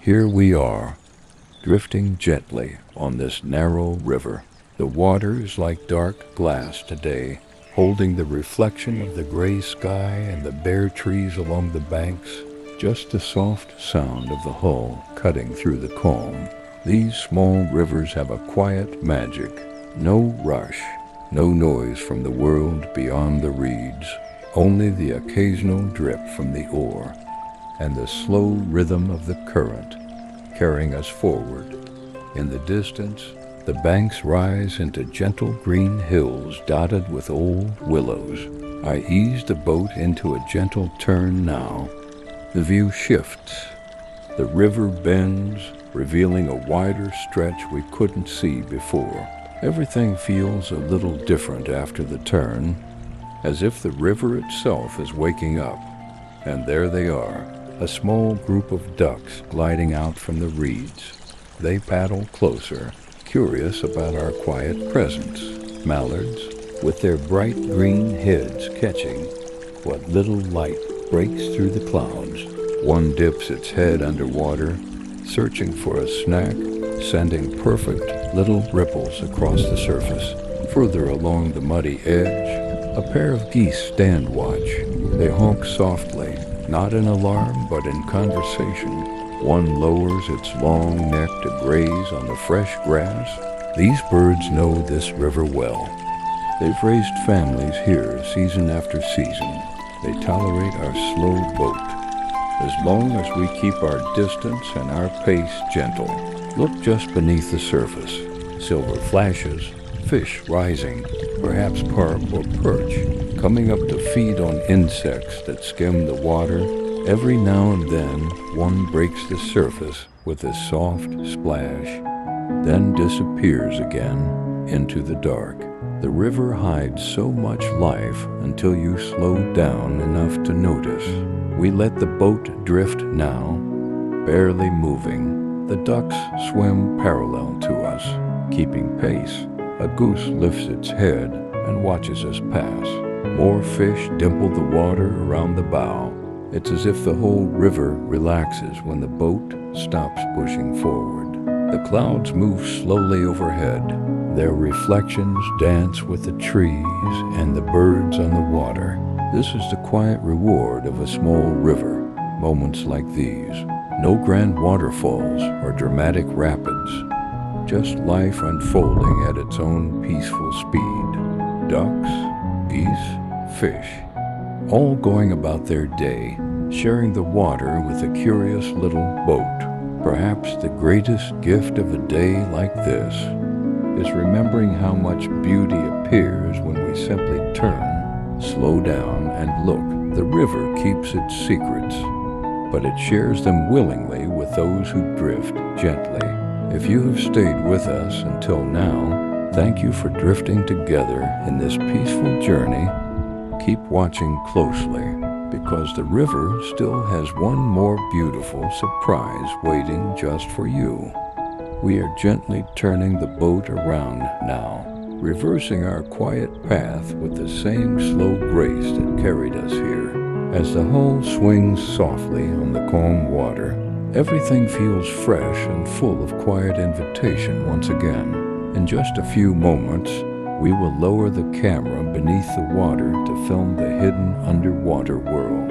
Here we are, drifting gently on this narrow river. The water is like dark glass today, holding the reflection of the gray sky and the bare trees along the banks, just the soft sound of the hull cutting through the calm. These small rivers have a quiet magic. No rush, no noise from the world beyond the reeds, only the occasional drip from the oar and the slow rhythm of the current carrying us forward. In the distance, the banks rise into gentle green hills dotted with old willows. I ease the boat into a gentle turn now. The view shifts. The river bends, revealing a wider stretch we couldn't see before. Everything feels a little different after the turn, as if the river itself is waking up. And there they are, a small group of ducks gliding out from the reeds. They paddle closer, curious about our quiet presence. Mallards, with their bright green heads catching what little light breaks through the clouds. One dips its head underwater, searching for a snack, sending perfect little ripples across the surface. Further along the muddy edge, a pair of geese stand watch. They honk softly, not in alarm but in conversation. One lowers its long neck to graze on the fresh grass. These birds know this river well. They've raised families here season after season. They tolerate our slow boat, as long as we keep our distance and our pace gentle. Look just beneath the surface. Silver flashes, fish rising, perhaps carp or perch, coming up to feed on insects that skim the water. Every now and then, one breaks the surface with a soft splash, then disappears again into the dark. The river hides so much life until you slow down enough to notice. We let the boat drift now, barely moving. The ducks swim parallel to us, keeping pace. A goose lifts its head and watches us pass. More fish dimple the water around the bow. It's as if the whole river relaxes when the boat stops pushing forward. The clouds move slowly overhead. Their reflections dance with the trees and the birds on the water. This is the quiet reward of a small river. Moments like these. No grand waterfalls or dramatic rapids. Just life unfolding at its own peaceful speed. Ducks, geese, fish, all going about their day, sharing the water with a curious little boat. Perhaps the greatest gift of a day like this is remembering how much beauty appears when we simply turn, slow down, and look. The river keeps its secrets, but it shares them willingly with those who drift gently. If you have stayed with us until now, thank you for drifting together in this peaceful journey. Keep watching closely, because the river still has one more beautiful surprise waiting just for you. We are gently turning the boat around now, reversing our quiet path with the same slow grace that carried us here. As the hull swings softly on the calm water, everything feels fresh and full of quiet invitation once again. In just a few moments, we will lower the camera beneath the water to film the hidden underwater world.